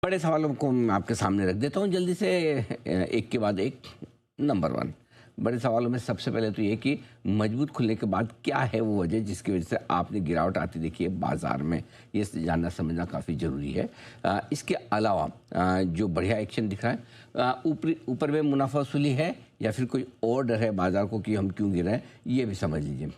बड़े सवालों को मैं आपके सामने रख देता हूँ जल्दी से, एक के बाद एक। नंबर वन, बड़े सवालों में सबसे पहले तो ये कि मजबूत खुलने के बाद क्या है वो वजह जिसकी वजह से आपने गिरावट आती देखी है बाजार में, ये जानना समझना काफ़ी ज़रूरी है। इसके अलावा जो बढ़िया एक्शन दिख रहा है, ऊपर में मुनाफा वसूली है या फिर कोई और डर है बाजार को कि हम क्यों गिर रहे हैं, ये भी समझ लीजिए।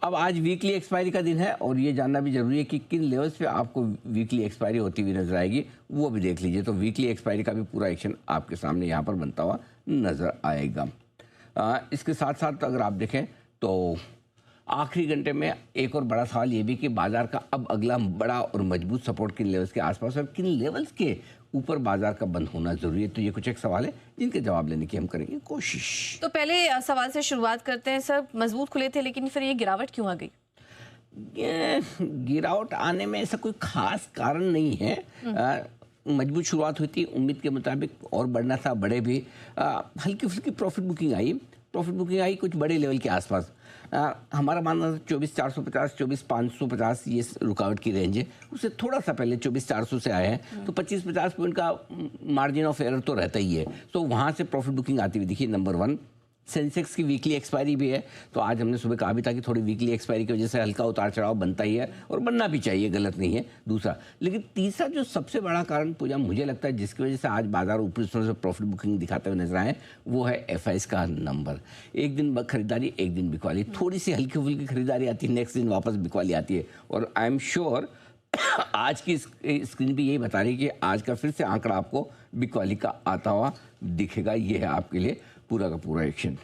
अब आज वीकली एक्सपायरी का दिन है और ये जानना भी जरूरी है कि किन लेवल्स पे आपको वीकली एक्सपायरी होती हुई नजर आएगी, वो भी देख लीजिए। तो वीकली एक्सपायरी का भी पूरा एक्शन आपके सामने यहाँ पर बनता हुआ नजर आएगा। इसके साथ साथ अगर आप देखें तो आखिरी घंटे में एक और बड़ा सवाल ये भी कि बाजार का अब अगला बड़ा और मजबूत सपोर्ट किन लेवल्स के आसपास और किन लेवल्स के ऊपर बाजार का बंद होना जरूरी है। तो ये कुछ एक सवाल है जिनके जवाब लेने की हम करेंगे कोशिश। तो पहले सवाल से शुरुआत करते हैं सर। मजबूत खुले थे लेकिन फिर ये गिरावट क्यों आ गई? गिरावट आने में ऐसा कोई खास कारण नहीं है। मजबूत शुरुआत हुई थी, उम्मीद के मुताबिक और बढ़ना था, बढ़े भी। हल्की फुल्की प्रॉफिट बुकिंग आई कुछ बड़े लेवल के आसपास। हमारा मानना था 24,450 24,550 ये रुकावट की रेंज है, उससे थोड़ा सा पहले 24,400 से आए हैं, तो 25-50 पॉइंट का मार्जिन ऑफ एरर तो रहता ही है। तो वहाँ से प्रॉफिट बुकिंग आती हुई देखिए। नंबर वन, सेंसेक्स की वीकली एक्सपायरी भी है, तो आज हमने सुबह कहा भी था कि थोड़ी वीकली एक्सपायरी की वजह से हल्का उतार चढ़ाव बनता ही है और बनना भी चाहिए, गलत नहीं है। दूसरा, लेकिन तीसरा जो सबसे बड़ा कारण पूजा मुझे लगता है जिसकी वजह से आज बाजार ऊपरी स्तरों से प्रॉफिट बुकिंग दिखाते हुए नजर आए, वो है एफआईएस का नंबर। एक दिन खरीदारी, एक दिन बिकवाली, थोड़ी सी हल्की फुल्की खरीदारी आती है, नेक्स्ट दिन वापस बिकवाली आती है। और आई एम श्योर आज की स्क्रीन भी यही बता रही है कि आज का फिर से आंकड़ा आपको बिकवाली का आता हुआ दिखेगा। ये है आपके लिए पूरा का पूरा एक्शन।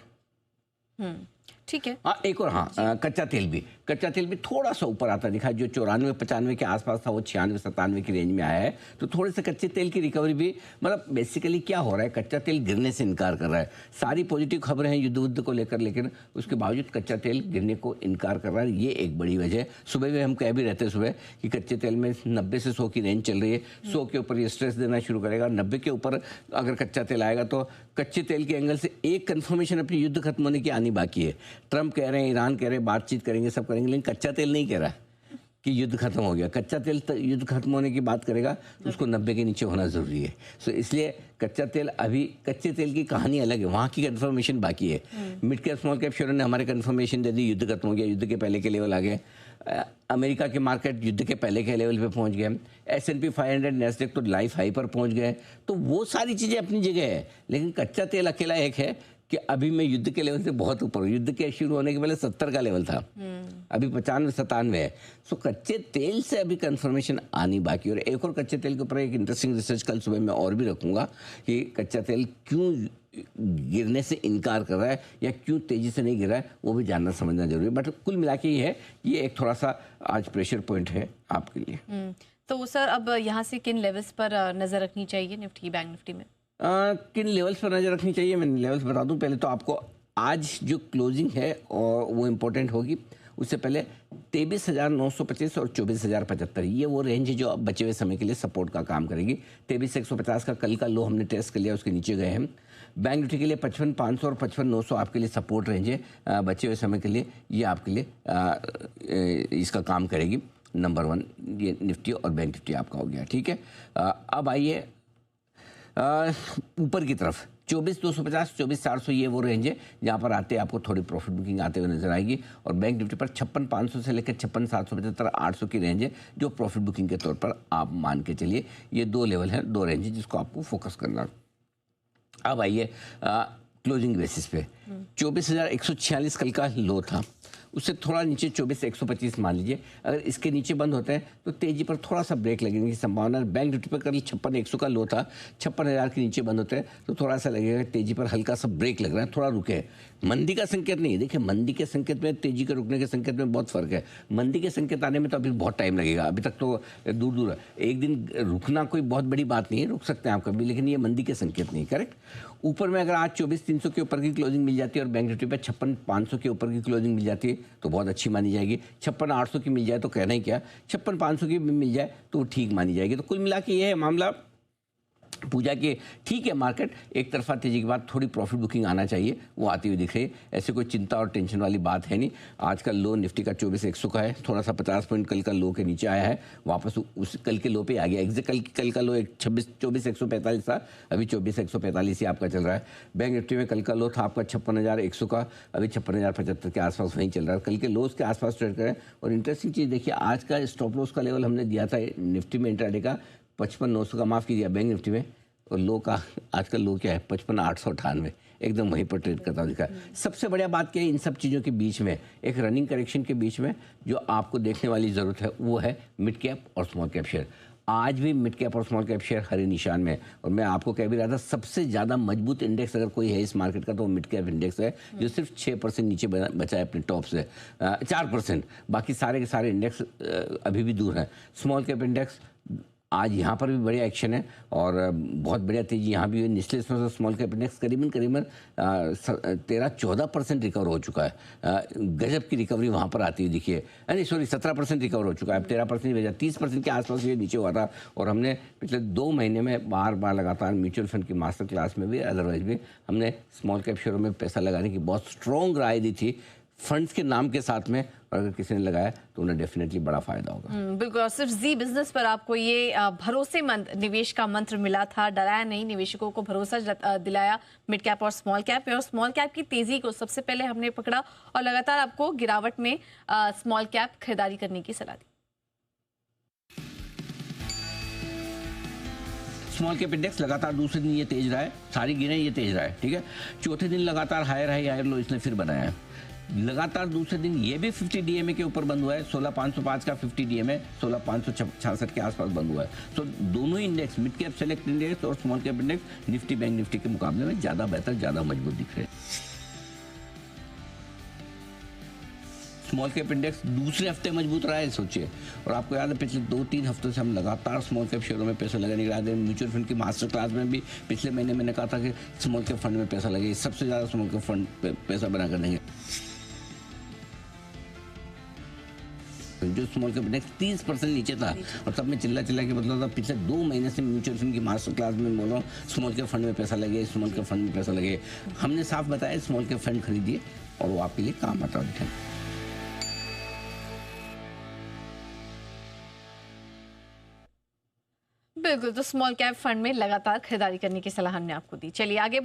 ठीक है। हाँ, एक और कच्चा तेल भी थोड़ा सा ऊपर आता दिखा, जो 94-95 के आसपास था वो 96-97 की रेंज में आया है। तो थोड़े से कच्चे तेल की रिकवरी भी, मतलब बेसिकली क्या हो रहा है, कच्चा तेल गिरने से इनकार कर रहा है। सारी पॉजिटिव खबरें हैं युद्ध को लेकर, लेकिन उसके बावजूद कच्चा तेल गिरने को इनकार कर रहा है। ये एक बड़ी वजह है। सुबह में हम कह भी रहते सुबह कि कच्चे तेल में 90 से 100 की रेंज चल रही है। 100 के ऊपर ये स्ट्रेस देना शुरू करेगा, 90 के ऊपर अगर कच्चा तेल आएगा तो कच्चे तेल के एंगल से एक कन्फर्मेशन अपनी युद्ध खत्म होने की आनी बाकी है। ट्रंप कह रहे हैं, ईरान कह रहे हैं, बातचीत करेंगे, सब करेंगे, लेकिन कच्चा तेल नहीं कह रहा कि युद्ध खत्म हो गया। कच्चा तेल युद्ध खत्म होने की बात करेगा तो उसको 90 के नीचे होना जरूरी है। सो इसलिए कच्चा तेल, अभी कच्चे तेल की कहानी अलग है, वहाँ की कन्फर्मेशन बाकी है। मिड कैप स्मॉल कैप शेयरों ने हमारे कन्फर्मेशन दे दी, युद्ध खत्म हो गया, युद्ध के पहले के लेवल आ गए। अमेरिका के मार्केट युद्ध के पहले के लेवल पे पहुंच गए। S&P 500 नैस्डैक तो लाइफ हाई पर पहुंच गए। तो वो सारी चीज़ें अपनी जगह है, लेकिन कच्चा तेल अकेला एक है कि अभी मैं युद्ध के लेवल से बहुत ऊपर हूँ। युद्ध के शुरू होने के पहले 70 का लेवल था, अभी 95-97 है। सो कच्चे तेल से अभी कंफर्मेशन आनी बाकी। और एक और कच्चे तेल के ऊपर एक इंटरेस्टिंग रिसर्च कल सुबह मैं और भी रखूंगा कि कच्चा तेल क्यों गिरने से इनकार कर रहा है या क्यों तेजी से नहीं गिर रहा है, वो भी जानना समझना जरूरी है। बट कुल मिला के ये है, ये एक थोड़ा सा आज प्रेशर पॉइंट है आपके लिए। तो सर अब यहाँ से किन लेवल्स पर नजर रखनी चाहिए निफ्टी बैंक निफ्टी में? किन लेवल्स पर नज़र रखनी चाहिए, मैं लेवल्स बता दूं। पहले तो आपको आज जो क्लोजिंग है और वो इम्पोर्टेंट होगी। उससे पहले 23,925 और 24,075 ये वो रेंज है जो अब बचे हुए समय के लिए सपोर्ट का काम करेगी। 23,150 का कल का लो हमने टेस्ट कर लिया, उसके नीचे गए हैं। बैंक निफ्टी के लिए 55,500 और 55,900 आपके लिए सपोर्ट रेंज है बचे हुए समय के लिए। ये आपके लिए इसका काम करेगी। नंबर वन ये निफ्टी और बैंक निफ्टी आपका हो गया, ठीक है। अब आइए ऊपर की तरफ 24,250 24,400 ये वो रेंज है जहाँ पर आते आपको थोड़ी प्रॉफिट बुकिंग आते हुए नजर आएगी। और बैंक निफ्टी पर 56,500 से लेकर 56,775 800 की रेंज है जो प्रॉफिट बुकिंग के तौर पर आप मान के चलिए। ये दो लेवल है, दो रेंज है जिसको आपको फोकस करना। अब आइए क्लोजिंग बेसिस पे 24,146 कल का लो था, उससे थोड़ा नीचे 24,125 मान लीजिए। अगर इसके नीचे बंद होते हैं तो तेजी पर थोड़ा सा ब्रेक लगने की संभावना। बैंक निफ्टी पर कल 56,100 का लो था, 56,000 के नीचे बंद होते हैं तो थोड़ा सा लगेगा तेजी पर हल्का सा ब्रेक लग रहा है, थोड़ा रुके। मंदी का संकेत नहीं है, देखिए मंदी के संकेत में तेजी के रुकने के संकेत में बहुत फर्क है। मंदी के संकेत आने में तो अभी बहुत टाइम लगेगा, अभी तक तो दूर दूर है। एक दिन रुकना कोई बहुत बड़ी बात नहीं है, रुक सकते हैं आप कभी, लेकिन ये मंदी के संकेत नहीं, करेक्ट। ऊपर में अगर आज 24,300 के ऊपर की क्लोजिंग मिल जाती है और बैंक निफ्टी पर 56,500 के ऊपर की क्लोजिंग मिल जाती है तो बहुत अच्छी मानी जाएगी। 56,800 की मिल जाए तो कहना ही क्या, 56,500 की मिल जाए तो ठीक मानी जाएगी। तो कुल मिला के ये है मामला, पूजा के ठीक है, मार्केट एक तरफा तेजी के बाद थोड़ी प्रॉफिट बुकिंग आना चाहिए, वो आती हुई दिख रही है। ऐसे कोई चिंता और टेंशन वाली बात है नहीं। आज का लो निफ्टी का 24,100 का है, थोड़ा सा 50 पॉइंट कल का लो के नीचे आया है, वापस उस कल के लो पे आ गया। एग्जैक्ट कल का लो 24,145 था, अभी 24,145 ही आपका चल रहा है। बैंक निफ्टी में कल का लो था आपका 56,100 का, अभी 56,075 के आसपास वहीं चल रहा है। कल के लोज के आसपास ट्रेड करें। और इंटरेस्टिंग चीज़ देखिए, आज का स्टॉप लॉस का लेवल हमने दिया था निफ्टी में इंट्राडे का 55,900 का, माफ़ कीजिए बैंक निफ्टी में, और लो का आज का लो क्या है 55,898, एकदम वहीं पर ट्रेड करता दिखा है। सबसे बढ़िया बात क्या है, इन सब चीज़ों के बीच में एक रनिंग करेक्शन के बीच में जो आपको देखने वाली ज़रूरत है वो है मिड कैप और स्मॉल कैप शेयर। आज भी मिड कैप और स्मॉल कैप शेयर हरे निशान में, और मैं आपको कह भी रहा था सबसे ज़्यादा मजबूत इंडेक्स अगर कोई है इस मार्केट का तो वो मिड कैप इंडेक्स है, जो सिर्फ 6% नीचे बचा है अपने टॉप से, 4%। बाकी सारे के सारे इंडेक्स अभी भी दूर हैं। स्मॉल कैप इंडेक्स आज यहाँ पर भी बढ़िया एक्शन है और बहुत बढ़िया तेजी यहाँ भी हुई। निचले हिस्सों से स्मॉल कैप इंडेक्स करीबन 13-14% रिकवर हो चुका है। गजब की रिकवरी वहाँ पर आती हुई दिखी है। नहीं सॉरी, 17% रिकवर हो चुका है, अब 13% भेजा, 30% के आसपास ये नीचे हुआ था। और हमने पिछले 2 महीने में बार बार लगातार म्यूचुअल फंड की मास्टर क्लास में भी, अदरवाइज भी हमने स्मॉल कैप शेयरों में पैसा लगाने की बहुत स्ट्रॉन्ग राय दी थी फंड्स के नाम के साथ में, और अगर किसी ने लगाया तो उन्हें डेफिनेटली बड़ा फायदा होगा। बिल्कुल। और सिर्फ जी बिजनेस पर आपको ये भरोसेमंद निवेश का मंत्र मिला था, डराया नहीं, निवेशकों को भरोसा दिलाया मिड कैप और स्मॉल कैप में। और स्मॉल कैप की तेजी को सबसे पहले हमने पकड़ा और लगातार आपको गिरावट में स्मॉल कैप खरीदारी करने की सलाह दी। स्मॉल कैप इंडेक्स लगातार दूसरे दिन ये तेज रहा है, सारी गिने ये तेज रहा है, ठीक है। चौथे दिन लगातार हायर लो इसने फिर बनाया है। लगातार दूसरे दिन ये भी 50 डीएमए के ऊपर बंद हुआ है, 16,505 का 50 डीएमए 16,566 के आसपास बंद हुआ है। तो दोनों index, mid cap select index और small cap index, Nifty bank Nifty के मुकाबले में ज़्यादा बेहतर, ज़्यादा मजबूत दिख रहे हैं। स्मॉल कैप इंडेक्स दूसरे हफ्ते मजबूत रहा है, सोचिए। और आपको याद है पिछले 2-3 हफ्तों से हम लगातार स्मॉल कैप शेयरों में पैसा लगाने के लिए म्यूचुअल फंड की मास्टर क्लास में भी पिछले महीने मैंने कहा था कि स्मॉल कैप फंड में पैसा लगे, सबसे ज़्यादा स्मॉल कैप फंड पैसा बना कर देंगे। जो स्मॉल कैप इंडेक्स 30% नीचे था, और तब मैं चिल्ला के मतलब था पिछले 2 महीने से म्यूचुअल फंड की मास्टर क्लास में बोल रहा हूँ स्मॉल कैप फंड में पैसा लगे, स्मॉल कैप फंड में पैसा लगे। हमने साफ बताया स्मॉल कैप फंड खरीदिए और वो आपके लिए काम आता है। बिल्कुल। तो स्मॉल कैप फंड में लगातार खरीदारी करने की सलाह हमने आपको दी। चलिए आगे